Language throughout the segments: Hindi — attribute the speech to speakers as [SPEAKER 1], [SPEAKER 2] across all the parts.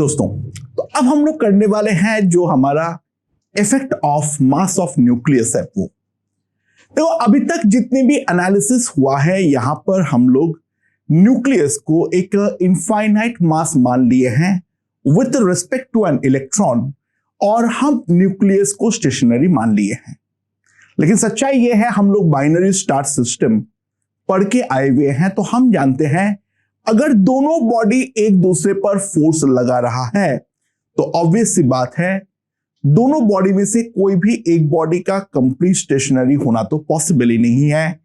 [SPEAKER 1] दोस्तों, तो अब हम लोग करने वाले हैं जो हमारा effect of mass of nucleus है वो। तो अभी तक जितने भी एनालिसिस हुआ है यहां पर हम लोग न्यूक्लियस को एक इनफाइनाइट मास मान लिए हैं with respect to an electron, और हम न्यूक्लियस को स्टेशनरी मान लिए हैं। लेकिन सच्चाई यह है, हम लोग बाइनरी स्टार सिस्टम पढ़ के आए हुए हैं, तो हम जानते हैं अगर दोनों बॉडी एक दूसरे पर फोर्स लगा रहा है तो ऑब्वियस सी बात है दोनों बॉडी में से कोई भी एक बॉडी का कंप्लीट स्टेशनरी होना तो पॉसिबल ही नहीं है।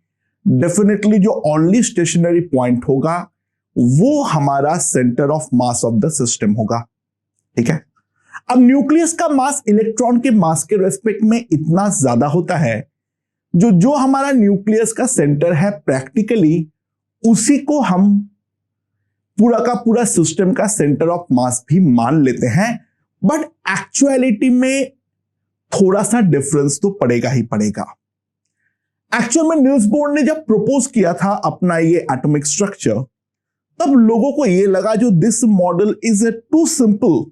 [SPEAKER 1] डेफिनेटली जो ओनली स्टेशनरी पॉइंट होगा वो हमारा centre of mass of the system होगा। ठीक है, अब न्यूक्लियस का मास इलेक्ट्रॉन के मास के रेस्पेक्ट में इतना ज्यादा होता है जो हमारा न्यूक्लियस का सेंटर है, प्रैक्टिकली उसी को हम पूरा का पूरा सिस्टम का सेंटर ऑफ मास भी मान लेते हैं। बट एक्चुअलिटी में थोड़ा सा डिफरेंस तो पड़ेगा ही पड़ेगा। एक्चुअल में नील्स बोर ने जब प्रपोज किया था अपना ये एटॉमिक स्ट्रक्चर, तब लोगों को ये लगा जो this model is too simple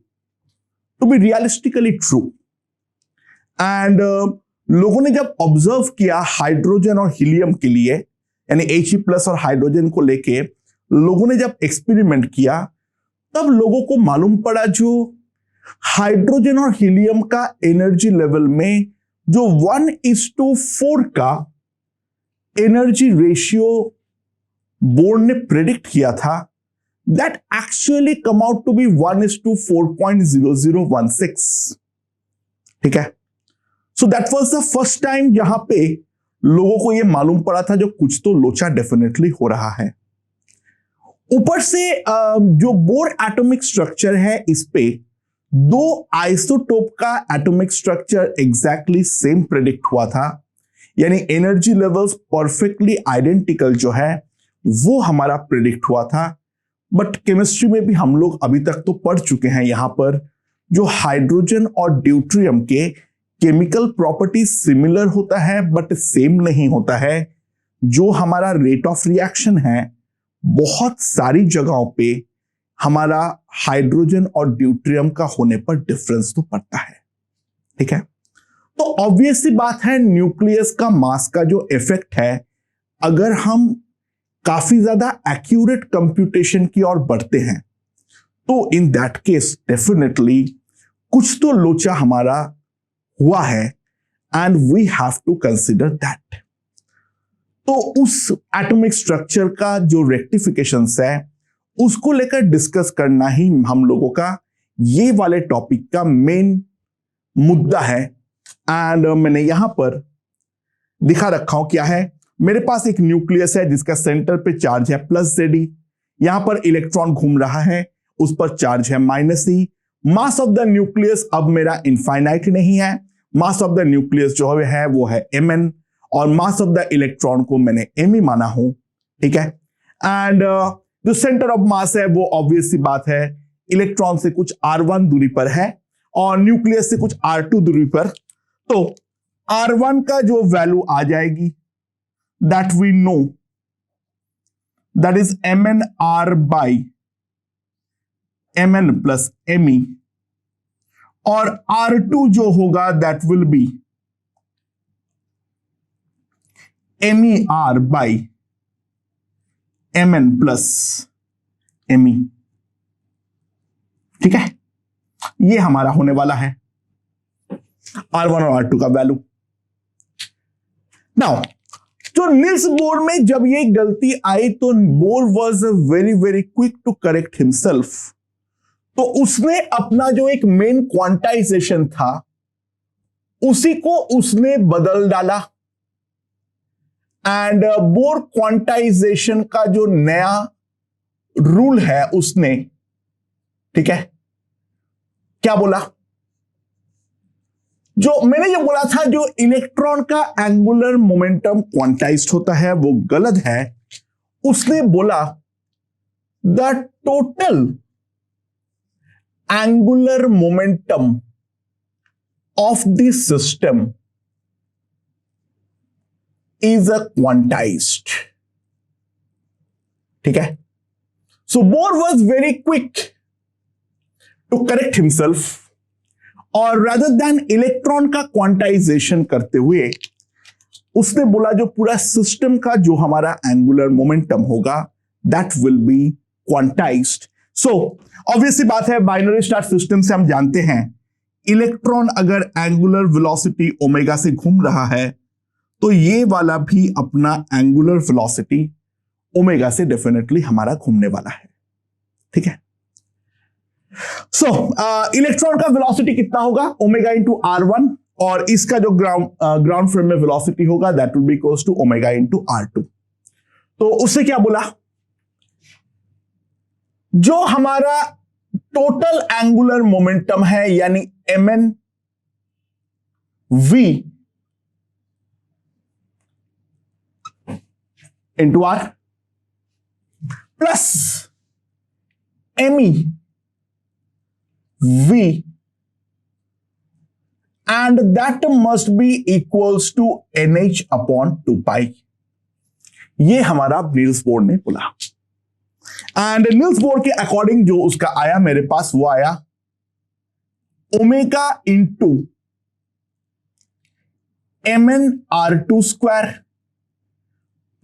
[SPEAKER 1] to be realistically true. And लोगों ने जब ऑब्जर्व किया हाइड्रोजन और हीलियम के लिए, यानी He+ और हाइड्रोजन को लेके लोगों ने जब एक्सपेरिमेंट किया, तब लोगों को मालूम पड़ा जो हाइड्रोजन और हीलियम का एनर्जी लेवल में जो 1:4 का एनर्जी रेशियो बोर ने प्रेडिक्ट किया था, that actually come out to be 1:4.0016। ठीक है, so that was the first time जहां पे लोगों को यह मालूम पड़ा था जो कुछ तो लोचा डेफिनेटली हो रहा है। ऊपर से जो बोर एटॉमिक स्ट्रक्चर है, इस पे दो आइसोटोप का atomic structure exactly same predict हुआ था, यानी एनर्जी लेवल्स परफेक्टली आइडेंटिकल जो है वो हमारा प्रेडिक्ट हुआ था। बट केमिस्ट्री में भी हम लोग अभी तक तो पढ़ चुके हैं यहां पर जो हाइड्रोजन और ड्यूट्रियम के केमिकल प्रॉपर्टी सिमिलर होता है बट सेम नहीं होता है। जो हमारा रेट ऑफ रिएक्शन है बहुत सारी जगहों पे हमारा हाइड्रोजन और ड्यूट्रियम का होने पर डिफरेंस तो पड़ता है। ठीक है, तो ऑब्वियस सी बात है न्यूक्लियस का मास का जो इफेक्ट है, अगर हम काफी ज्यादा एक्यूरेट कंप्यूटेशन की ओर बढ़ते हैं तो इन दैट केस डेफिनेटली कुछ तो लोचा हमारा हुआ है and we have to consider that. तो उस एटॉमिक स्ट्रक्चर का जो रेक्टिफिकेशन है उसको लेकर डिस्कस करना ही हम लोगों का ये वाले टॉपिक का मेन मुद्दा है। एंड मैंने यहां पर दिखा रखा हूं क्या है। मेरे पास एक न्यूक्लियस है जिसका सेंटर पे चार्ज है +Ze, यहां पर इलेक्ट्रॉन घूम रहा है, उस पर चार्ज है -E। Mass of the nucleus अब मेरा इनफाइनाइट नहीं है, मास ऑफ द न्यूक्लियस जो है वो है Mn, और मास ऑफ द इलेक्ट्रॉन को मैंने Me माना हूं। ठीक है, एंड जो सेंटर ऑफ मास है वो ऑब्वियस सी बात है इलेक्ट्रॉन से कुछ r1 दूरी पर है और न्यूक्लियस से कुछ r2 दूरी पर। तो r1 का जो वैल्यू आ जाएगी that we know that is MnR by Mn plus Me, और R2 जो होगा that will be MER by Mn plus Me। ठीक है, ये हमारा होने वाला है R1 और R2 का वैल्यू। नाउ तो नील्स बोर में जब ये गलती आई तो Bohr was very very quick to correct himself. तो उसने अपना जो एक मेन क्वांटाइजेशन था उसी को उसने बदल डाला, एंड बोर क्वांटाइजेशन का जो नया रूल है उसने, ठीक है, क्या बोला, जो मैंने ये बोला था जो इलेक्ट्रॉन का एंगुलर मोमेंटम क्वांटाइज्ड होता है वो गलत है। उसने बोला the total angular momentum of the system is a quantized. ठीक है, so Bohr was very quick to correct himself, और rather than इलेक्ट्रॉन का क्वांटाइजेशन करते हुए उसने बोला जो पूरा सिस्टम का जो हमारा एंगुलर मोमेंटम होगा that will B quantized. So obviously बात है, बाइनरी स्टार सिस्टम से हम जानते हैं इलेक्ट्रॉन अगर एंगुलर वेलोसिटी ओमेगा से घूम रहा है तो ये वाला भी अपना एंगुलर वेलोसिटी ओमेगा से डेफिनेटली हमारा घूमने वाला है। ठीक है, सो इलेक्ट्रॉन का वेलोसिटी कितना होगा, ओमेगा इंटू R1, और इसका जो ग्राउंड फ्रेम में वेलोसिटी होगा that will be equals to omega into R2। तो उससे क्या बोला, जो हमारा टोटल एंगुलर मोमेंटम है यानी mn v into R plus me v and that must be equals to nh upon 2 pi। ये हमारा नील्स बोर ने बोला, एंड नील्स बोर के अकॉर्डिंग जो उसका आया मेरे पास वो आया omega into mn R2 square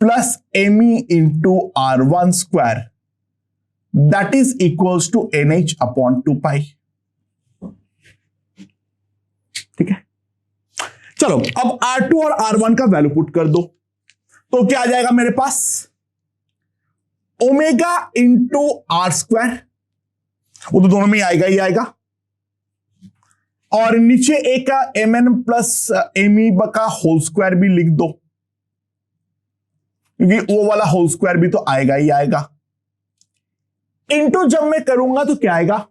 [SPEAKER 1] plus me into R1 square that is equals to nh upon 2 pi. ठीक है, चलो अब R2 और R1 का वैल्यू पुट कर दो तो क्या आ जाएगा मेरे पास, ओमेगा इंटू R स्क्वायर, वो तो दोनों में आएगा ही आएगा, और नीचे एक का mn प्लस me का होल स्क्वायर भी लिख दो क्योंकि वो वाला होल स्क्वायर भी तो आएगा ही आएगा। इंटू जब मैं करूंगा तो क्या आएगा,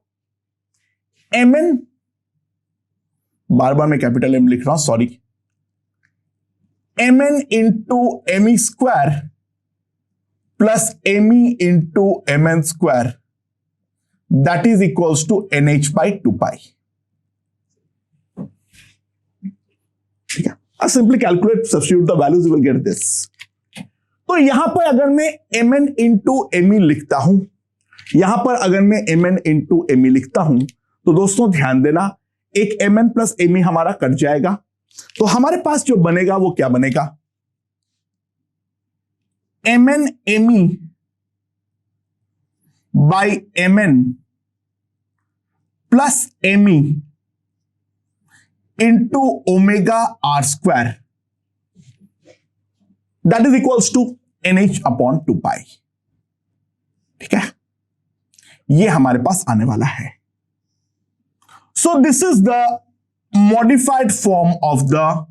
[SPEAKER 1] mn, बार बार मैं कैपिटल M लिख रहा हूं sorry, mn into me square plus me into mn square that is equals to nh by 2 pi. ठीक है, simply calculate, substitute the values, you will get this. तो यहां पर अगर मैं mn इंटू me लिखता हूं, यहां पर अगर मैं mn इंटू me लिखता हूं तो दोस्तों ध्यान देना एक mn प्लस me हमारा कट जाएगा, तो हमारे पास जो बनेगा वो क्या बनेगा, mn me by mn plus me into omega R square that is equals to nh upon 2 pi. ठीक है, ये हमारे पास आने वाला है। So this is the modified form of the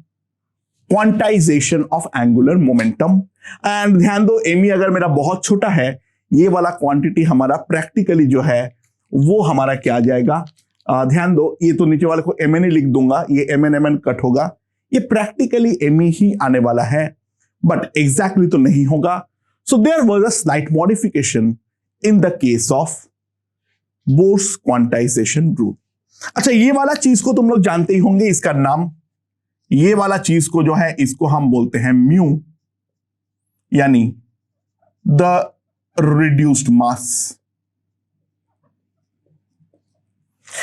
[SPEAKER 1] quantization of angular momentum. And ध्यान दो, me अगर मेरा बहुत छोटा है, ये वाला क्वांटिटी हमारा प्रैक्टिकली जो है वो हमारा क्या आ जाएगा, ध्यान दो, ये तो नीचे वाले को mn ही लिख दूंगा, ये mn कट होगा, ये प्रैक्टिकली me ही आने वाला है, बट एग्जैक्टली तो नहीं होगा। So there was a slight modification in the case of Bohr's quantization rule. अच्छा, ये वाला चीज को तुम लोग जानते ही होंगे, इसका नाम, ये वाला चीज को जो है इसको हम बोलते हैं म्यू, यानी द रिड्यूस्ड मास।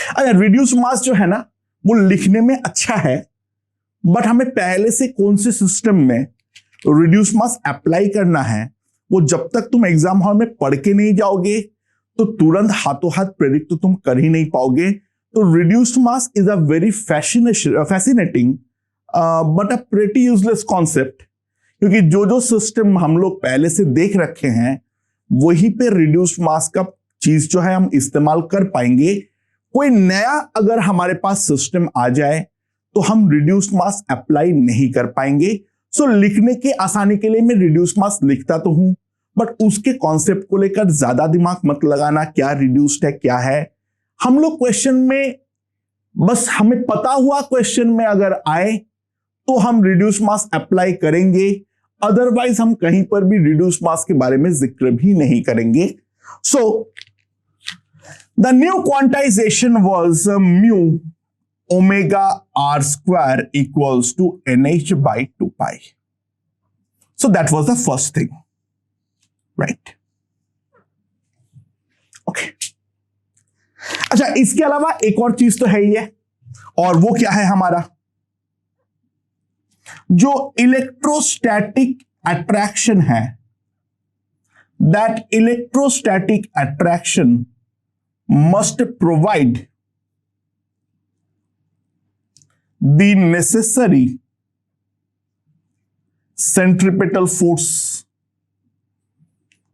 [SPEAKER 1] अच्छा, रिड्यूस्ड मास जो है ना वो लिखने में अच्छा है, बट हमें पहले से कौन से सिस्टम में रिड्यूस्ड मास अप्लाई करना है वो जब तक तुम एग्जाम हॉल में पढ़ के नहीं जाओगे तो तुरंत हाथों हाथ प्रेडिक्ट तो तुम कर ही नहीं पाओगे। तो reduced mass is a very fascinating but a pretty useless concept, क्योंकि जो जो सिस्टम हम लोग पहले से देख रखे हैं वही पे रिड्यूस्ड मास का चीज जो है हम इस्तेमाल कर पाएंगे। कोई नया अगर हमारे पास सिस्टम आ जाए तो हम रिड्यूस्ड मास अप्लाई नहीं कर पाएंगे। सो लिखने के आसानी के लिए मैं रिड्यूस्ड मास लिखता तो हूं, बट उसके कॉन्सेप्ट को लेकर ज्यादा दिमाग मत लगाना, क्या रिड्यूस्ड है क्या है। हम लोग क्वेश्चन में बस हमें पता हुआ क्वेश्चन में अगर आए तो हम रिड्यूस्ड मास अप्लाई करेंगे, अदरवाइज हम कहीं पर भी रिड्यूस्ड मास के बारे में जिक्र भी नहीं करेंगे। So the new quantization was mu omega R square equals to nh by 2 pi. So that was the first thing, right? Okay. अच्छा, इसके अलावा एक और चीज तो है ही है, और वो क्या है हमारा जो इलेक्ट्रोस्टैटिक अट्रैक्शन है, that electrostatic attraction must provide the necessary centripetal force,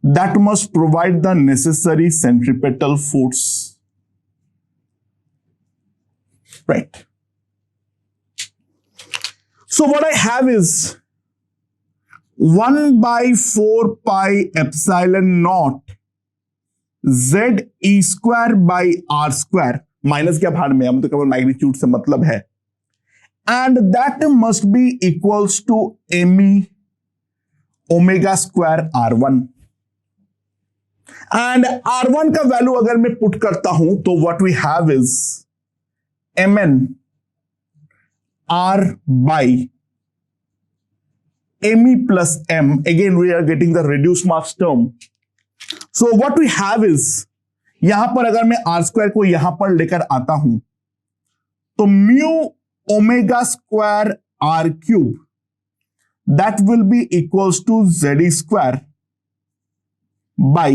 [SPEAKER 1] that must provide the necessary centripetal force, right? So what I have is 1 by 4 pi epsilon naught z e square by r square, minus क्या भाग में, हम तो केवल मैग्नीट्यूड से मतलब है, and that must be equals to me omega square r1, and r1 का वैल्यू अगर मैं पुट करता हूं तो what we have is mn r by me plus m, again we are getting the reduced marks term. So what we have is, यहां पर अगर मैं r square को यहां पर लेकर आता हूं तो mu omega square r cube, that will be equals to z square by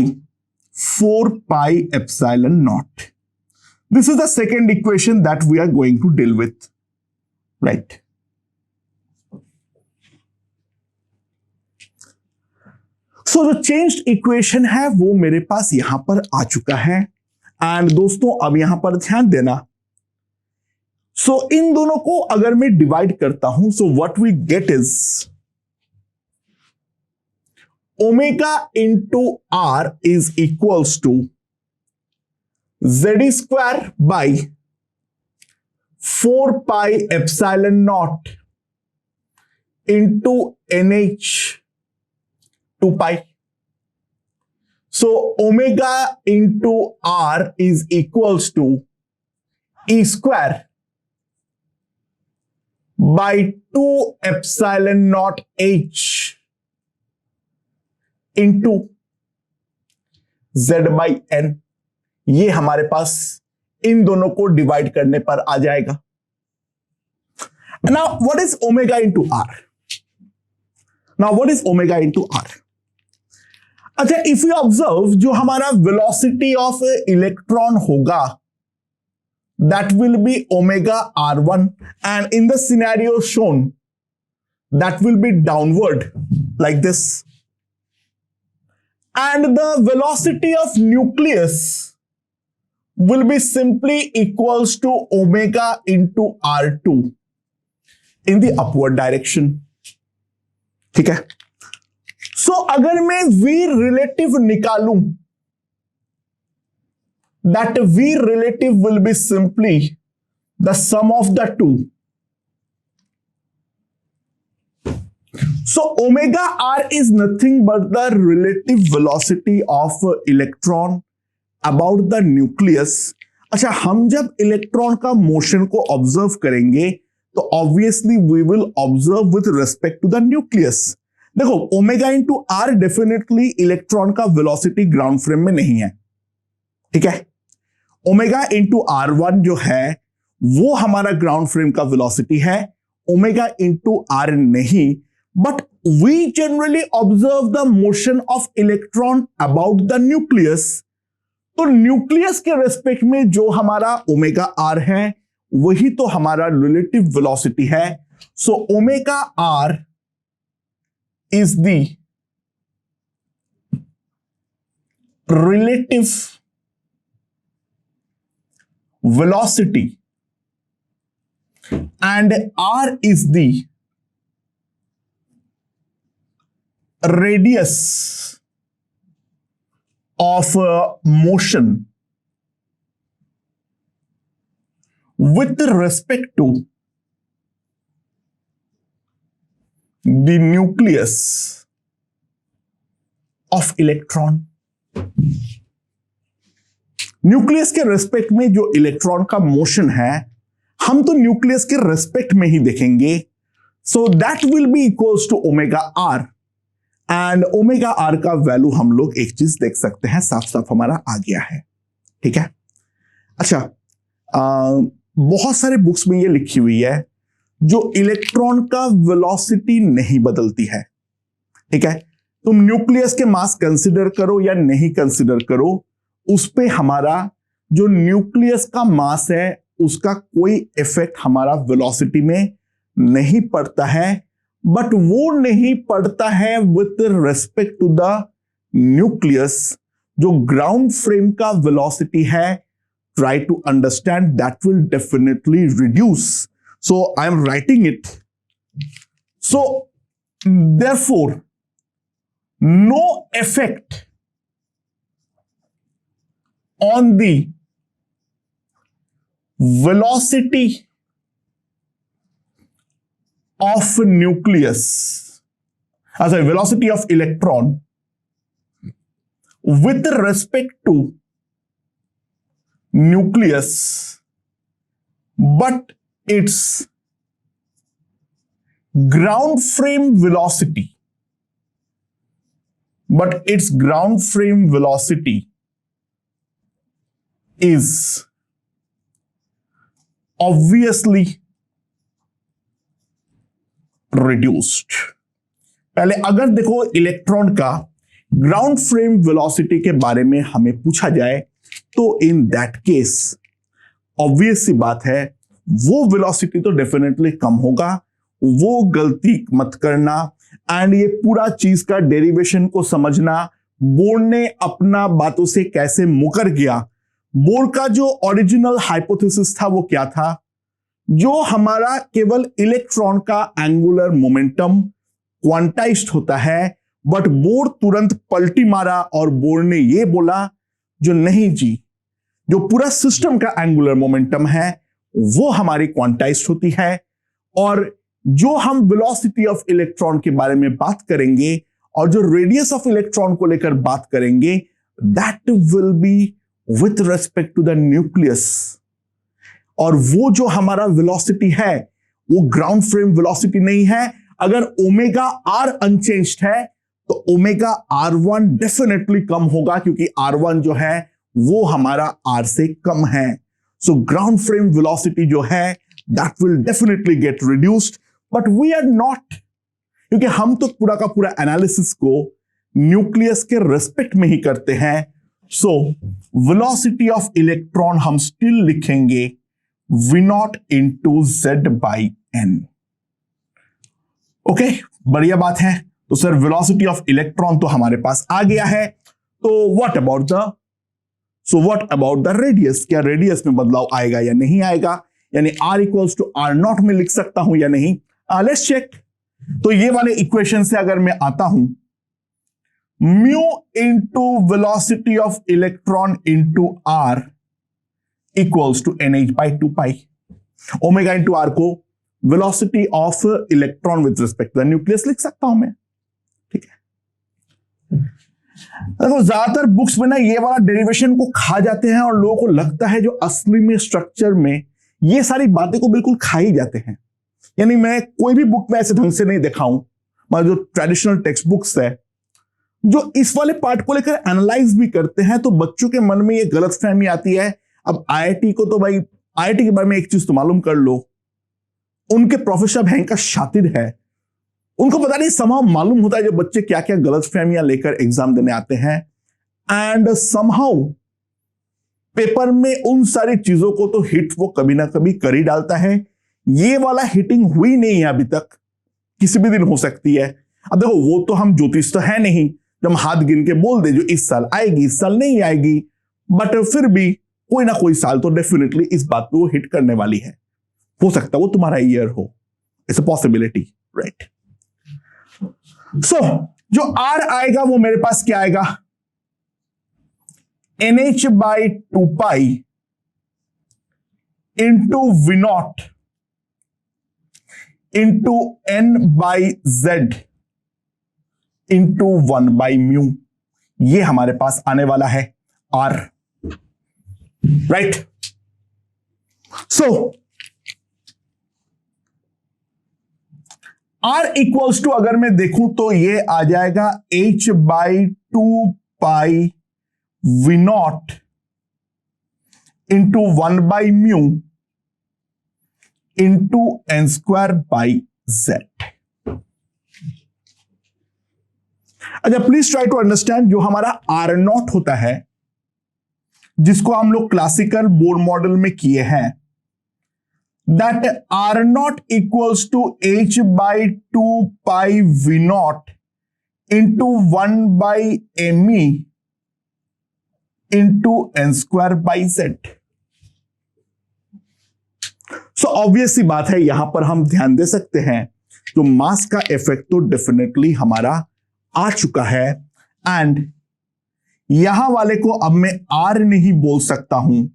[SPEAKER 1] 4 pi epsilon naught. This is the second equation that we are going to deal with, right? So जो changed equation है वो मेरे पास यहां पर आ चुका है, एंड दोस्तों अब यहां पर ध्यान देना, सो इन दोनों को अगर मैं डिवाइड करता हूं, so what we get is omega into R is equals to Z square by 4 pi epsilon naught into NH 2 pi. So omega into R is equals to E square by 2 epsilon naught h into z by n. ये हमारे पास इन दोनों को डिवाइड करने पर आ जाएगा. Now what is omega into r? Now what is omega into r? अच्छा, if you observe जो हमारा velocity of electron होगा, that will be omega r1, and in the scenario shown that will be downward like this, and the velocity of nucleus will be simply equals to omega into r2 in the upward direction. ठीक है, so अगर मैं v relative निकालूं, that v relative will be simply the sum of the two. So omega r is nothing but the relative velocity of electron about the nucleus. अच्छा, हम जब इलेक्ट्रॉन का मोशन को ऑब्जर्व करेंगे तो obviously we will observe with respect to the nucleus. देखो, omega into R definitely electron का वेलोसिटी ग्राउंड फ्रेम में नहीं है, ठीक है. ओमेगा इंटू r1 जो है वो हमारा ग्राउंड फ्रेम का वेलोसिटी है, ओमेगा इंटू r नहीं. But we generally observe the motion of electron about the nucleus. तो न्यूक्लियस के रेस्पेक्ट में जो हमारा ओमेगा r है वही तो हमारा रिलेटिव वेलोसिटी है. So omega r is the relative velocity and r is the radius of motion with respect to the nucleus of electron. Nucleus के रेस्पेक्ट में जो इलेक्ट्रॉन का मोशन है हम तो न्यूक्लियस के रेस्पेक्ट में ही देखेंगे. So that will be equals to omega R, and omega R का वैल्यू हम लोग एक चीज देख सकते हैं, साफ साफ हमारा आ गया है, ठीक है. अच्छा, बहुत सारे बुक्स में ये लिखी हुई है जो इलेक्ट्रॉन का वेलोसिटी नहीं बदलती है। ठीक है, तुम न्यूक्लियस के मास कंसिडर करो या नहीं कंसिडर करो, उस पे हमारा जो न्यूक्लियस का मास है उसका कोई इफेक्ट हमारा वेलोसिटी में नहीं पड़ता है। बट वो नहीं पड़ता है with respect to the nucleus. जो ग्राउंड फ्रेम का वेलोसिटी है, try to understand, that will definitely reduce. So I am writing it. So therefore no effect on the velocity of nucleus, sorry, velocity of electron with respect to nucleus, but its ground frame velocity, is obviously reduced. पहले अगर देखो इलेक्ट्रॉन का ग्राउंड फ्रेम वेलोसिटी के बारे में हमें पूछा जाए तो इन दैट केस ऑब्वियस सी बात है, वो वेलोसिटी तो डेफिनेटली कम होगा, वो गलती मत करना। एंड ये पूरा चीज का डेरिवेशन को समझना, बोर ने अपना बातों से कैसे मुकर गया। बोर का जो ओरिजिनल हाइपोथेसिस था वो क्या था, जो हमारा केवल इलेक्ट्रॉन का एंगुलर मोमेंटम क्वांटाइज्ड होता है। बट बोर तुरंत पलटी मारा और बोर ने ये बोला जो नहीं जी, जो पूरा सिस्टम का एंगुलर मोमेंटम है वो हमारी क्वांटाइज्ड होती है, और जो हम वेलोसिटी ऑफ इलेक्ट्रॉन के बारे में बात करेंगे और जो रेडियस ऑफ इलेक्ट्रॉन को लेकर बात करेंगे, that will be with respect to the nucleus. और वो जो हमारा वेलोसिटी है वो ग्राउंड फ्रेम वेलोसिटी नहीं है। अगर ओमेगा आर अनचेंज्ड है तो ओमेगा R1 डेफिनेटली कम होगा, क्योंकि R1 जो है वो हमारा R से कम है। सो ग्राउंड फ्रेम वेलोसिटी जो है that will definitely get reduced, but we are not, क्योंकि हम तो पूरा का पूरा एनालिसिस को न्यूक्लियस के रेस्पेक्ट में ही करते हैं। सो वेलोसिटी ऑफ इलेक्ट्रॉन हम स्टिल लिखेंगे V0 into Z by N। Okay, बढ़िया बात है। तो सर वेलोसिटी ऑफ इलेक्ट्रॉन तो हमारे पास आ गया है, तो व्हाट अबाउट द रेडियस? क्या रेडियस में बदलाव आएगा या नहीं आएगा? यानी R इक्वल्स टू R0 में लिख सकता हूं या नहीं? Let's check. तो ये वाले इक्वेशन से अगर मैं आता हूं, mu into velocity of electron into R equals to NH by 2 pi. Omega into R को velocity of electron with respect to the nucleus लिख सकता हूं मैं। ठीक है, देखो ज्यादातर बुक्स में ना ये वाला डेरिवेशन को खा जाते हैं और लोगों को लगता है जो असली में स्ट्रक्चर में ये सारी बातें को बिल्कुल खा ही जाते हैं। यानी मैं कोई भी बुक में ऐसे ढंग से नहीं दिखाऊं, मगर जो ट्रेडिशनल टेक्स्ट बुक्स है जो इस वाले पार्ट को लेकर एनालाइज भी करते हैं, तो बच्चों के मन में ये गलतफहमी आती है। अब आईआईटी को तो भाई, आईआईटी के बारे में एक चीज तो मालूम कर लो, उनके प्रोफेसर भयंकर शातिर है, उनको पता नहीं समहाउ मालूम होता है जो बच्चे क्या क्या गलतफहमियां लेकर एग्जाम देने आते हैं। एंड समहाउ पेपर में उन सारी चीजों को तो हिट वो कभी ना कभी कर ही डालता है। ये वाला हिटिंग हुई नहीं है अभी तक, किसी भी दिन हो सकती है। अब देखो वो तो हम ज्योतिष तो है नहीं जब हम हाथ गिन के बोल दे जो इस साल आएगी इस साल नहीं आएगी, बट फिर भी कोई ना कोई साल तो डेफिनेटली इस बात पे वो हिट करने वाली है। हो सकता है वो तुम्हारा ईयर हो, it's a possibility, right. So जो R आएगा वो मेरे पास क्या आएगा, NH by 2 pi into V0 into N by Z into 1 by mu. ये हमारे पास आने वाला है R, right. So R equals to अगर मैं देखूं तो ये आ जाएगा H by 2 pi V0 into 1/μ into n²/z। अच्छा, प्लीज ट्राई टू अंडरस्टैंड, जो हमारा R0 होता है, जिसको हम लोग क्लासिकल बोर मॉडल में किए हैं, that R0 equals to h/2πv0 into 1/me into n²/z। So obvious सी बात है, यहां पर हम ध्यान दे सकते हैं तो मास का इफेक्ट तो डेफिनेटली हमारा आ चुका है, एंड यहां वाले को अब मैं R नहीं बोल सकता हूं,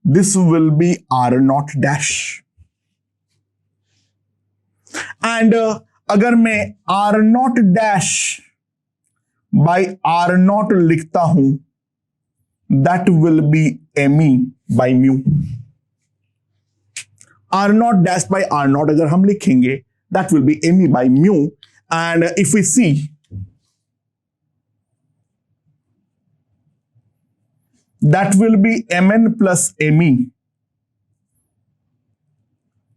[SPEAKER 1] this will be R0 dash. And अगर मैं R0 डैश बाई R0 लिखता हूं, that will B me/μ। R0 dash by R0 अगर हम लिखेंगे, that will be me/μ, and if we see, that will be mn plus me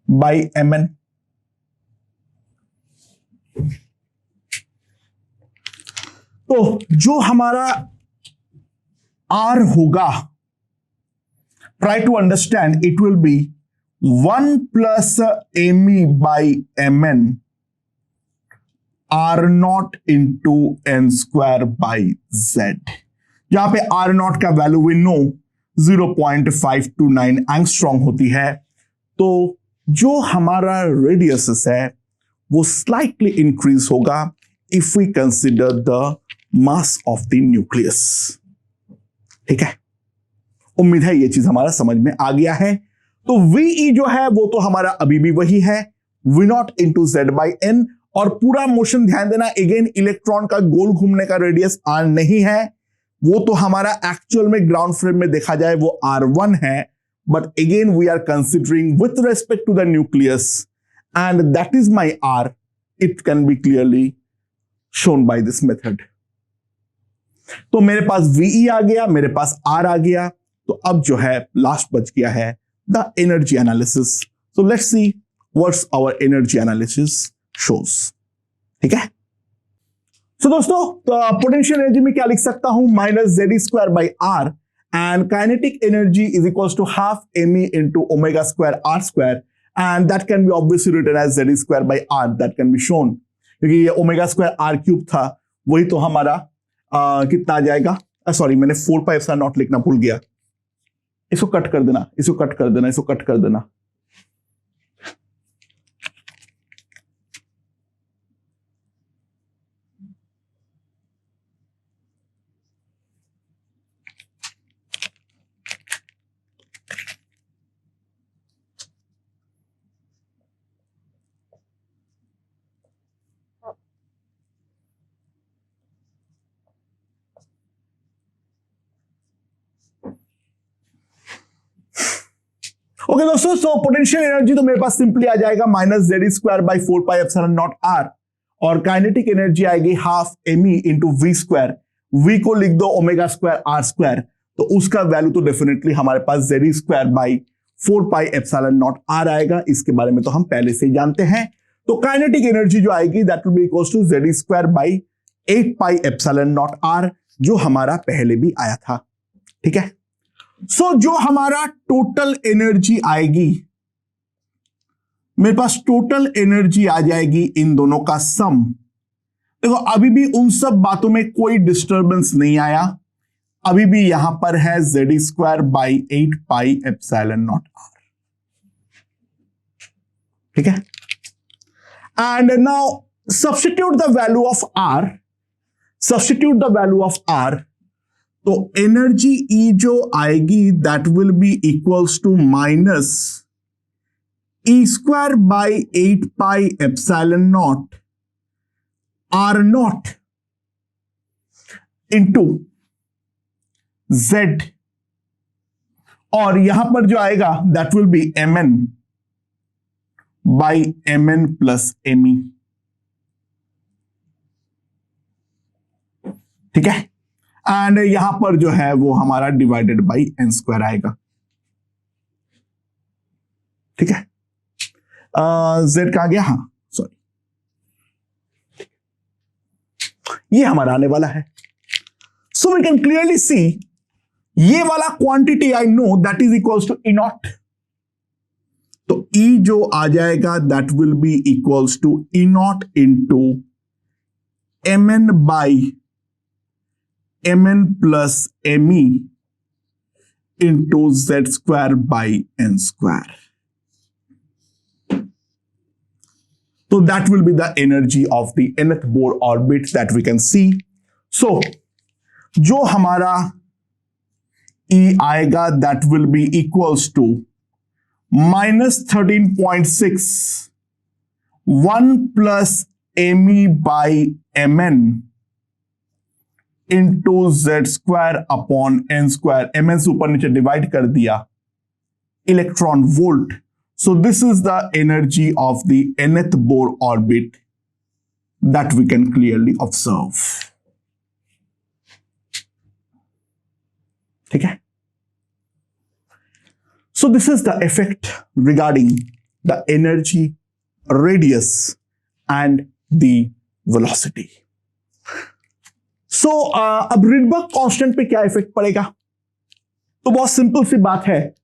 [SPEAKER 1] by mn। तो जो हमारा R होगा, try to understand, it will be 1 plus me/mn R0 into n²/z। यहां पे R0 का वैल्यू वी नो 0.529 एंगस्ट्रॉन्ग होती है, तो जो हमारा रेडियस है वो स्लाइटली इंक्रीज होगा if we consider the mass of the nucleus. ठीक है, उम्मीद है ये चीज हमारा समझ में आ गया है। तो VE जो है वो तो हमारा अभी भी वही है, V0 इंटू Z/n, और पूरा मोशन ध्यान देना, अगेन इलेक्ट्रॉन का गोल घूमने का रेडियस R नहीं है, वो तो हमारा एक्चुअल में ग्राउंड फ्रेम में देखा जाए वो R1 है, but again we are considering with respect to the nucleus, and that is my R। It can be clearly shown by this method. तो मेरे पास VE आ गया, मेरे पास R आ गया, तो अब जो है लास्ट बच गया है the energy analysis. So let's see what's our energy analysis shows. ठीक है, so दोस्तों, पोटेंशियल एनर्जी में क्या लिख सकता हूं, -z²/r, and kinetic energy is equals to half me into ω²r², and that can be obviously written as z²/r, that can be shown, क्योंकि ये ω²r³ था, वही तो हमारा कितना आ जाएगा, सॉरी मैंने 4πε0 लिखना भूल गया, इसको कट कर देना, इसको कट कर देना, इसको कट कर देना। ओके दोस्तों, सो पोटेंशियल एनर्जी तो मेरे पास सिंपली आ जाएगा -z²/4πε0r, और काइनेटिक एनर्जी आएगी half me into v², v को लिख दो ω²r², तो उसका वैल्यू तो डेफिनेटली हमारे पास z²/4πε0r आएगा, इसके बारे में तो हम पहले से ही जानते हैं। तो काइनेटिक एनर्जी जो आएगी that will be equals to z²/8πε0r, जो हमारा पहले भी आया था। ठीक है, सो जो हमारा टोटल एनर्जी आएगी, मेरे पास टोटल एनर्जी आ जाएगी इन दोनों का सम। देखो अभी भी उन सब बातों में कोई डिस्टरबेंस नहीं आया, अभी भी यहां पर है z²/8πε0r। ठीक है, and now substitute the value of r, substitute the value of r, तो एनर्जी E जो आएगी that will be equals to -e²/8πε0 r0 into z, और यहां पर जो आएगा that will be mn/mn plus me। ठीक है, एंड यहां पर जो है वो हमारा डिवाइडेड बाई n² आएगा। ठीक है, z कहां गया, हाँ सॉरी, ये हमारा आने वाला है। So we can clearly see ये वाला quantity I know that is equals to E naught, तो E जो आ जाएगा that will be equals to E naught into mn by mn plus me into z square by n square. तो that will be the energy of the nth Bohr orbit that we can see. So जो हमारा E आएगा that will be equals to -13.6 1 plus me by mn into Z square upon N square, mn से ऊपर नीचे डिवाइड कर दिया, electron volt. So this is the energy of the nth Bohr orbit that we can clearly observe. ठीक है, so this is the effect regarding the energy, radius and the velocity. So अब रिडबर्ग कांस्टेंट पे क्या इफेक्ट पड़ेगा? तो बहुत सिंपल सी बात है,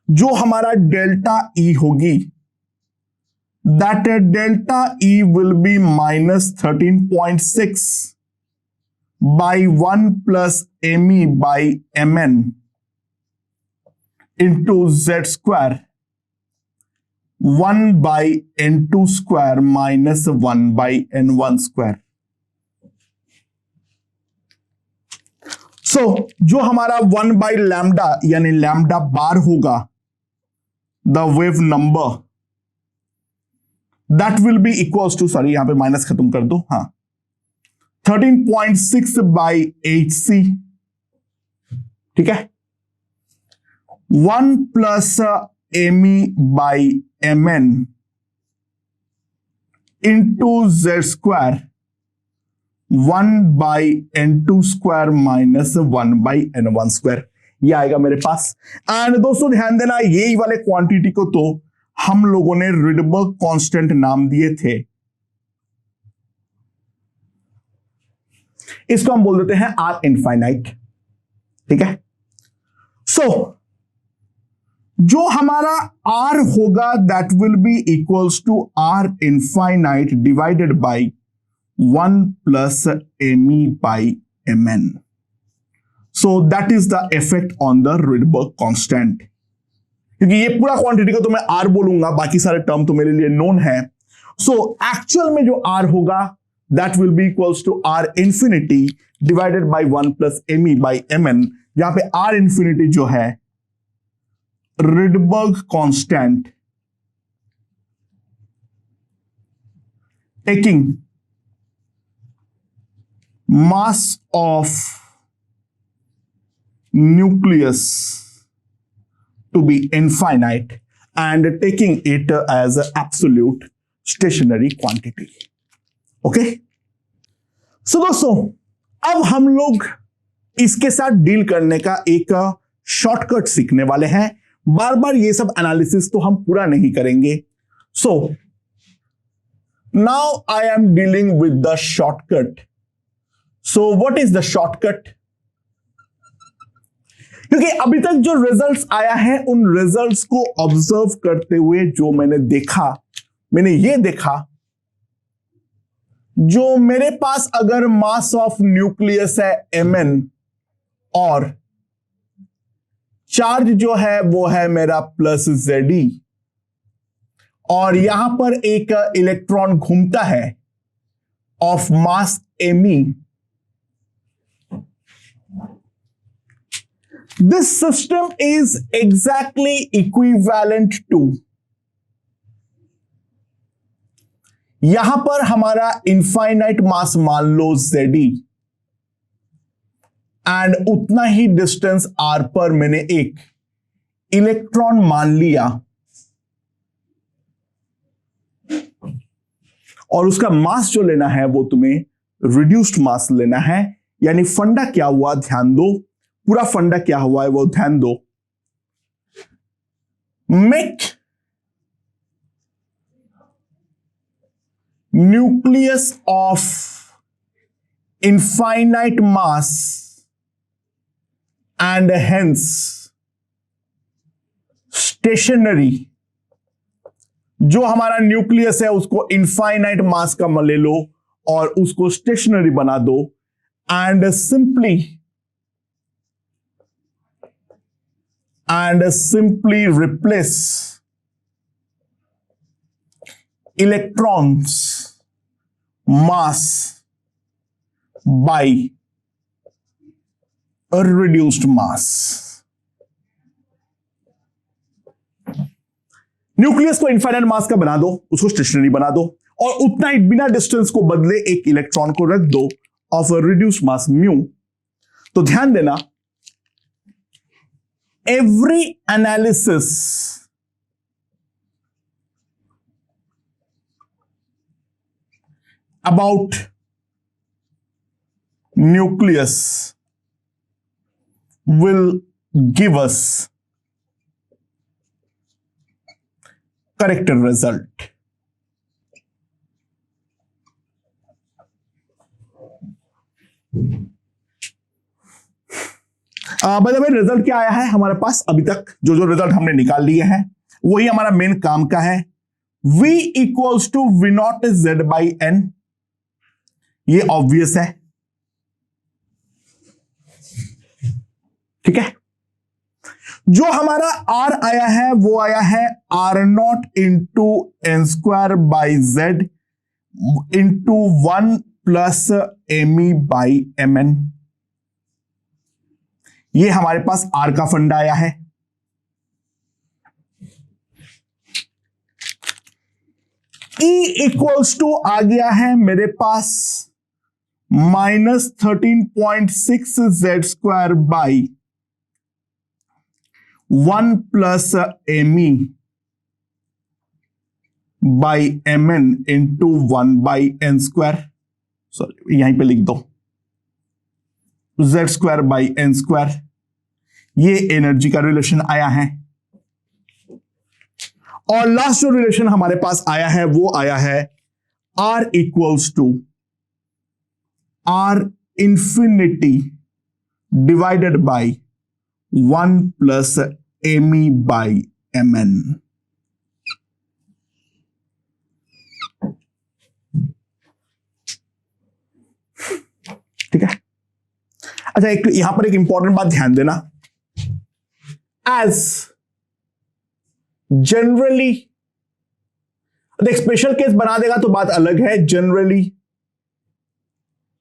[SPEAKER 1] जो हमारा डेल्टा E होगी that delta E will be -13.6 by 1 plus me by mn into Z square 1 by n2 square minus 1 by n1 square. So जो हमारा 1 बाई लैम्डा यानी लैम्डा बार होगा, the wave number that will be equals to, sorry यहां पे माइनस खत्म कर दो, हाँ 13.6 बाई 8c। ठीक है, 1 plus me by mn into Z square 1 by n2 square minus 1 by n1 square, ये आएगा मेरे पास। एंड दोस्तों ध्यान देना, यही वाले क्वांटिटी को तो हम लोगों ने रिडबर्ग कांस्टेंट नाम दिए थे, इसको हम बोल देते हैं आर इनफाइनाइट। ठीक है, सो जो हमारा R होगा that will be equals to R infinite divided by 1 plus me by mn। So that is the effect on the Rydberg constant. क्योंकि ये पूरा क्वांटिटी को तो मैं R बोलूंगा, बाकी सारे टर्म तो मेरे लिए नोन है। सो एक्चुअल में जो R होगा that will be equals to R infinity divided by 1 plus me by mn, यहां पे R इंफिनिटी जो है Rydberg constant taking mass of nucleus to be infinite and taking it as an absolute stationary quantity. Okay? So दोस्तों अब हम लोग इसके साथ डील करने का एक शॉर्टकट सीखने वाले हैं। बार बार ये सब एनालिसिस तो हम पूरा नहीं करेंगे। So now I am dealing with the shortcut. So what is the shortcut? क्योंकि अभी तक जो रिजल्ट्स आया है उन रिजल्ट्स को ऑब्जर्व करते हुए जो मैंने ये देखा, जो मेरे पास अगर मास ऑफ न्यूक्लियस है mn और चार्ज जो है वो है मेरा प्लस Ze, और यहां पर एक इलेक्ट्रॉन घूमता है of mass me, this system is exactly equivalent to, यहां पर हमारा इनफाइनाइट मास मान लो Ze एंड उतना ही डिस्टेंस r पर मैंने एक इलेक्ट्रॉन मान लिया और उसका मास जो लेना है वो तुम्हें रिड्यूस्ड मास लेना है। यानी फंडा क्या हुआ ध्यान दो, पूरा फंडा क्या हुआ है वो ध्यान दो। Make nucleus of infinite mass and hence stationary. जो हमारा न्यूक्लियस है उसको इनफाइनाइट मास का ले लो और उसको स्टेशनरी बना दो and simply replace electrons mass by a reduced mass। Nucleus को इनफाइनाइट मास का बना दो, उसको स्टेशनरी बना दो और उतना ही बिना डिस्टेंस को बदले एक इलेक्ट्रॉन को रख दो of a reduced mass mu. तो ध्यान देना, every analysis about nucleus will give us correct result। Bye the way result क्या आया है हमारे पास अभी तक? जो रिजल्ट हमने निकाल लिए हैं वही हमारा मेन काम का है। V equals to V naught Z by N, ये ऑब्वियस है, ठीक है। जो हमारा R आया है वो आया है R0 into N square by Z into 1 plus ME by MN। ये हमारे पास R का फंडा आया है। E इक्वल्स टू आ गया है मेरे पास -13.6 Z square by 1 plus ME by MN into 1 by N square, sorry यहीं पे लिख दो Z square by N square. ये एनर्जी का रिलेशन आया है। और लास्ट जो रिलेशन हमारे पास आया है वो आया है R equals to R infinity divided by 1 plus ME by MN। ठीक है। अच्छा, एक यहां पर एक इंपॉर्टेंट बात ध्यान देना, एज जनरली देख स्पेशल केस बना देगा तो बात अलग है। Generally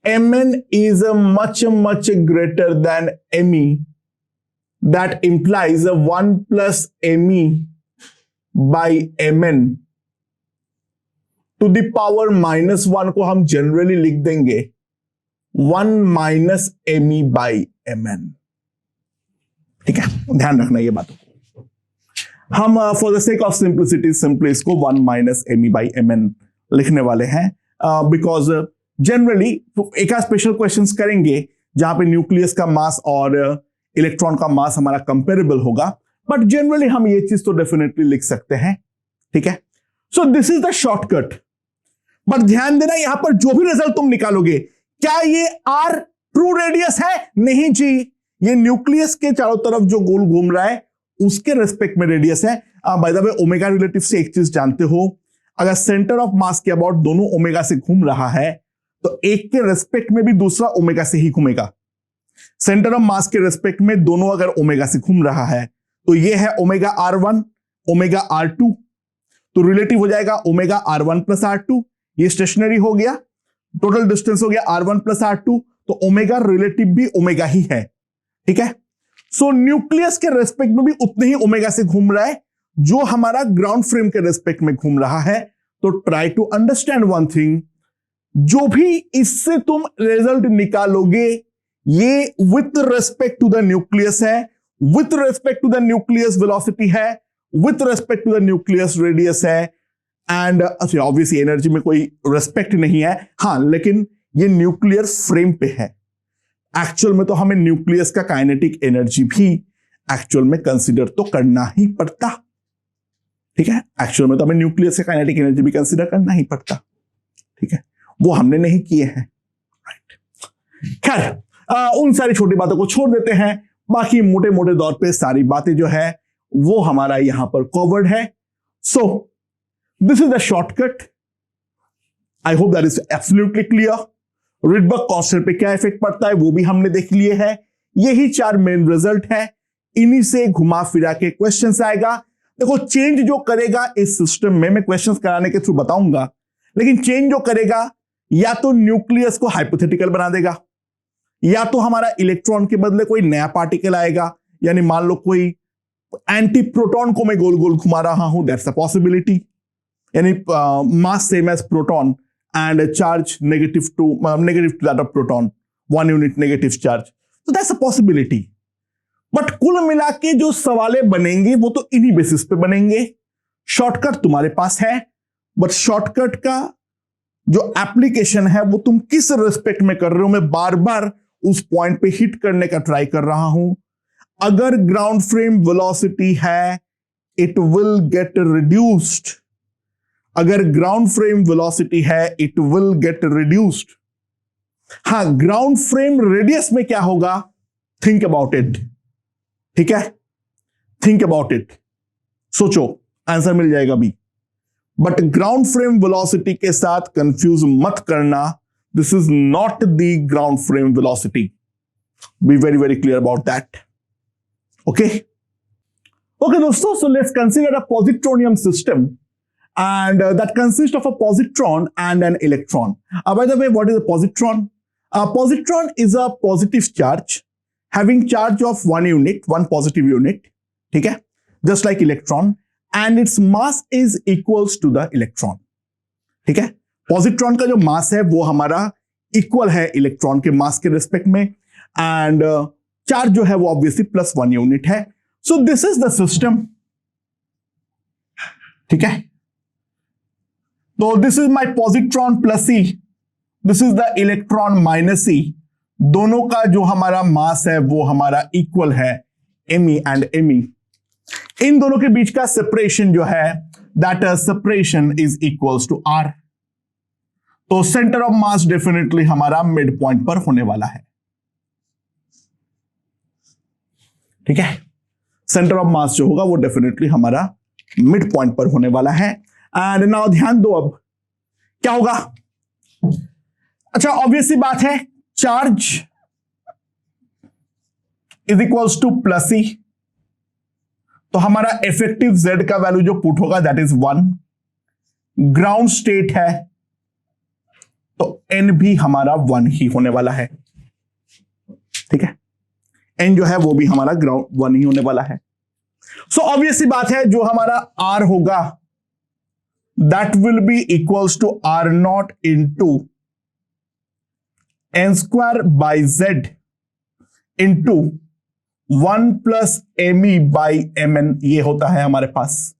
[SPEAKER 1] Mn is much greater than Me, that implies 1 plus Me by Mn to the power -1 को हम जनरली लिख देंगे 1 माइनस Me by Mn। ठीक है, ध्यान रखना ये बातों को। हम for the sake of simplicity simply इसको 1 माइनस Me by Mn लिखने वाले हैं, बिकॉज जनरली एक स्पेशल क्वेश्चंस करेंगे जहां पे न्यूक्लियस का मास और इलेक्ट्रॉन का मास हमारा कंपेरेबल होगा, बट जनरली हम ये चीज तो डेफिनेटली लिख सकते हैं। ठीक है, so this is the shortcut. But ध्यान देना, यहां पर जो भी रिजल्ट तुम निकालोगे, क्या ये R ट्रू रेडियस है? नहीं जी, ये न्यूक्लियस के चारों तरफ जो गोल घूम रहा है उसके रेस्पेक्ट में रेडियस है। Bye the way omega relative से एक चीज जानते हो, अगर सेंटर ऑफ मास के अबाउट दोनों ओमेगा से घूम रहा है तो एक के रेस्पेक्ट में भी दूसरा ओमेगा से ही घूमेगा। सेंटर ऑफ मास के रेस्पेक्ट में दोनों अगर ओमेगा से घूम रहा है तो ये है ओमेगा R1 ओमेगा R2, तो रिलेटिव हो जाएगा ओमेगा R1 प्लस R2। ये स्टेशनरी हो गया, टोटल डिस्टेंस हो गया R1 प्लस R2, तो ओमेगा रिलेटिव भी ओमेगा ही है। ठीक है, सो न्यूक्लियस के रेस्पेक्ट में भी उतने ही ओमेगा से घूम रहा है जो हमारा ग्राउंड फ्रेम के रेस्पेक्ट में घूम रहा है। तो try to understand one thing, जो भी इससे तुम रिजल्ट निकालोगे ये with respect to the nucleus है, with respect to the nucleus velocity है, with respect to the nucleus radius है, एंड ऑब्वियसली एनर्जी में कोई रेस्पेक्ट नहीं है, हाँ, लेकिन ये न्यूक्लियर फ्रेम पे है। एक्चुअल में तो हमें न्यूक्लियस का काइनेटिक एनर्जी भी एक्चुअल में कंसीडर तो करना ही पड़ता। ठीक है, एक्चुअल में तो हमें न्यूक्लियस का काइनेटिक एनर्जी भी कंसीडर करना ही पड़ता। ठीक है, वो हमने नहीं किए हैं, राइट। खैर उन सारी छोटी बातों को छोड़ देते हैं, बाकी मोटे मोटे तौर पे सारी बातें जो है वो हमारा यहां पर कवर्ड है। So this is the shortcut. I hope that is absolutely clear. Rydberg constant पे क्या इफेक्ट पड़ता है वो भी हमने देख लिए है। यही 4 मेन रिजल्ट है, इन्हीं से घुमा फिरा के क्वेश्चंस आएगा। देखो चेंज जो करेगा इस सिस्टम में, मैं क्वेश्चंस कराने के थ्रू बताऊंगा, लेकिन चेंज जो करेगा या तो न्यूक्लियस को हाइपोथेटिकल बना देगा, या तो हमारा इलेक्ट्रॉन के बदले कोई नया पार्टिकल आएगा, यानी मान लो कोई एंटी प्रोटॉन को मैं गोल गोल घुमा रहा हूं, दैट्स अ पॉसिबिलिटी, यानी mass same as proton and a charge negative to that of proton, 1 unit negative charge, so that's a possibility. But कुल मिला के जो सवाले बनेंगे वो तो इन्हीं बेसिस पे बनेंगे। शॉर्टकट तुम्हारे पास है, बट शॉर्टकट का जो एप्लीकेशन है वो तुम किस रिस्पेक्ट में कर रहे हो, मैं बार बार उस पॉइंट पे हिट करने का ट्राई कर रहा हूं। अगर ग्राउंड फ्रेम वेलोसिटी है इट विल गेट रिड्यूस्ड, अगर ग्राउंड फ्रेम वेलोसिटी है इट विल गेट रिड्यूस्ड। हां, ग्राउंड फ्रेम रेडियस में क्या होगा, थिंक अबाउट इट, ठीक है, थिंक अबाउट इट, सोचो, आंसर मिल जाएगा भी। बट ग्राउंड फ्रेम वेलोसिटी के साथ कंफ्यूज मत करना, this is not the ground frame velocity, be very very clear about that. Okay okay दोस्तों, so let's consider a positronium system and that consists of a positron and an electron. By the way, what is a positron? A positron is a positive charge having charge of 1 unit, 1 positive unit, ठीक है, just like electron, and its mass is equals to the electron, ठीक है। positron का जो mass है वो हमारा equal है electron के mass के respect में, and charge जो है वो obviously plus 1 unit है। So this is the system, ठीक है। तो this is my positron plus E, this is the electron minus E, दोनों का जो हमारा मास है वो हमारा इक्वल है एमई एंड एमई। इन दोनों के बीच का सेपरेशन जो है that separation is equals to R. तो सेंटर ऑफ मास डेफिनेटली हमारा मिड पॉइंट पर होने वाला है, ठीक है, सेंटर ऑफ मास जो होगा वो डेफिनेटली हमारा मिड पॉइंट पर होने वाला है। एंड नाउ ध्यान दो, अब क्या होगा, अच्छा ऑब्वियस सी बात है, charge is equals to plus E, तो हमारा इफेक्टिव जेड का वैल्यू जो पुट होगा दैट इज 1, ग्राउंड स्टेट है तो एन भी हमारा 1 ही होने वाला है, ठीक है, एन जो है वो भी हमारा ग्राउंड 1 ही होने वाला है। सो ऑब्वियस सी बात है, जो हमारा आर होगा that will be equals to R naught into n square by Z into 1 plus me by mn, ये होता है हमारे पास।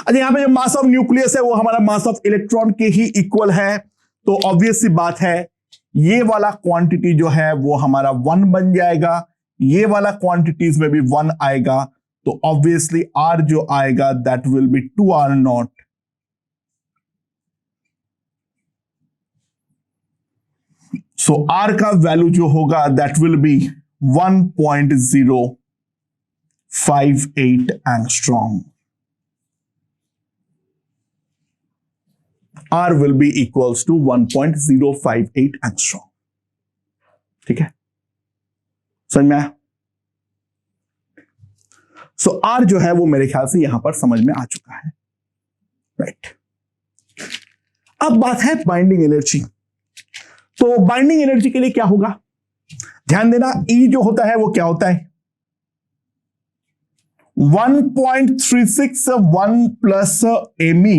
[SPEAKER 1] अच्छा, यहां पे जो मास ऑफ न्यूक्लियस है वो हमारा मास ऑफ इलेक्ट्रॉन के ही इक्वल है, तो ऑब्वियस सी बात है ये वाला क्वांटिटी जो है वो हमारा 1 बन जाएगा, ये वाला क्वांटिटीज में भी 1 आएगा, तो ऑब्वियसली R जो आएगा that will be 2R naught so R का वैल्यू जो होगा that will be 1.058 angstrom. R will be equals to 1.058 angstrom, ठीक है, समझ में आया। सो आर जो है वो मेरे ख्याल से यहां पर समझ में आ चुका है, राइट। अब बात है बाइंडिंग एनर्जी। तो बाइंडिंग एनर्जी के लिए क्या होगा, ध्यान देना, ई जो होता है वो क्या होता है 1.361 plus me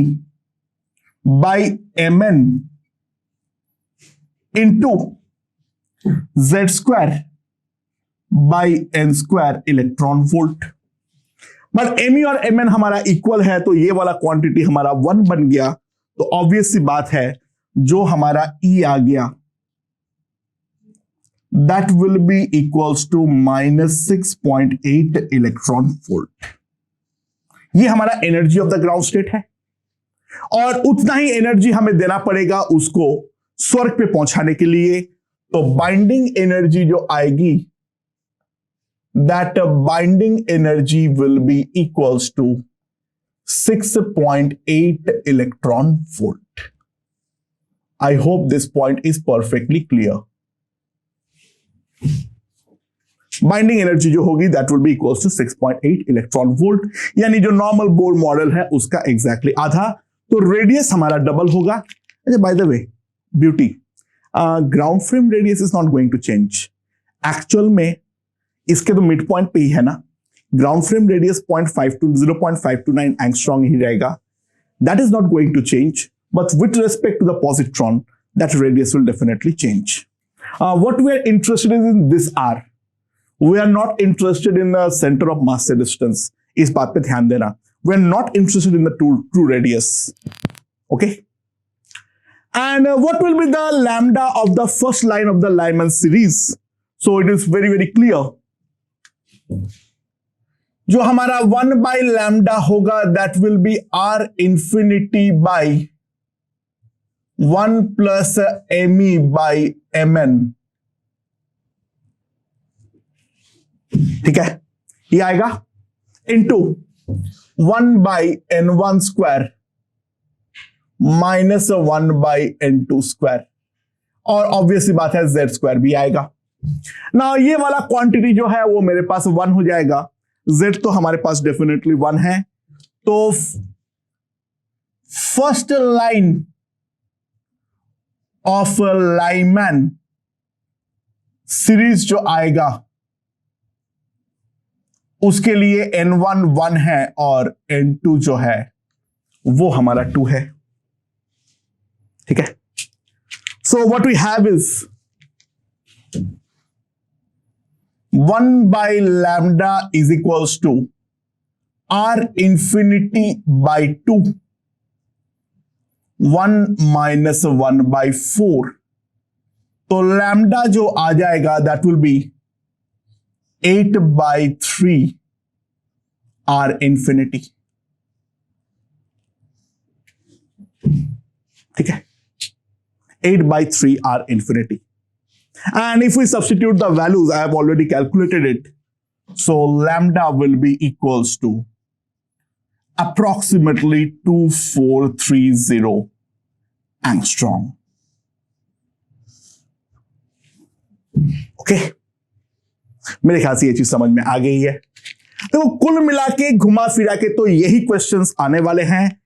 [SPEAKER 1] by mn into Z square by N square electron volt. But me और mn हमारा इक्वल है, तो ये वाला क्वांटिटी हमारा 1 बन गया, तो ऑब्वियस सी बात है जो हमारा E आ गया that will be equals to -6.8 electron volt. ये हमारा energy of the ground state है। और उतना ही एनर्जी हमें देना पड़ेगा उसको स्वर्ग पे पहुंचाने के लिए। तो बाइंडिंग एनर्जी जो आएगी, that binding energy will be equals to 6.8 electron volt. I hope this point is perfectly clear. Binding energy जो होगी that will be equals to 6.8 electron volt, यानी जो नॉर्मल बोर मॉडल है उसका एग्जैक्टली आधा। तो रेडियस हमारा डबल होगा। अच्छा, by the way beauty, ground frame radius is not going to change. Actual में इसके तो मिड पॉइंट पे ही है ना, ग्राउंड फ्रेम रेडियस 0.529 एंगस्ट्रॉम ही रहेगा। That is not going to change, but with respect to the positron that radius will definitely change. What we are interested in this R, we are not interested in the center of mass से distance, इस बात पे ध्यान देना। We are not interested in the true radius. Okay? And what will be the lambda of the first line of the Lyman series? So it is very, very clear. जो हमारा 1 by lambda होगा, that will be R infinity by 1 plus me by mn. ठीक है, ये आएगा into 1 by n1 square minus 1 by n2 square, और ऑब्वियसली बात है z स्क्वायर भी आएगा ना। ये वाला क्वांटिटी जो है वो मेरे पास 1 हो जाएगा, z तो हमारे पास डेफिनेटली 1 है। तो first line of Lyman series जो आएगा उसके लिए n1 1 है और n2 जो है वो हमारा 2 है। ठीक है, so what we have is 1 by lambda is equals to R infinity by 2 1 minus 1 by 4। तो लैम्डा जो आ जाएगा that will be 8 by 3 R infinity। ठीक है, 8 by 3 R infinity। And if we substitute the values, I have already calculated it. So lambda will be equals to approximately 2430 angstrom. Okay? मेरे ख्याल से ये चीज समझ में आ गई है। तो कुल मिला के घुमा फिरा के तो यही क्वेश्चंस आने वाले हैं,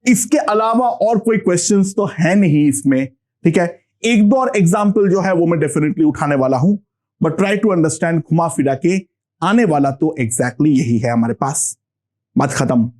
[SPEAKER 1] इसके अलावा और कोई क्वेश्चंस तो है नहीं इसमें। ठीक है, एक दो और एग्जाम्पल जो है वो मैं डेफिनेटली उठाने वाला हूं, बट ट्राई टू अंडरस्टैंड, घुमा फिरा के आने वाला तो एग्जैक्टली यही है हमारे पास। बात खत्म।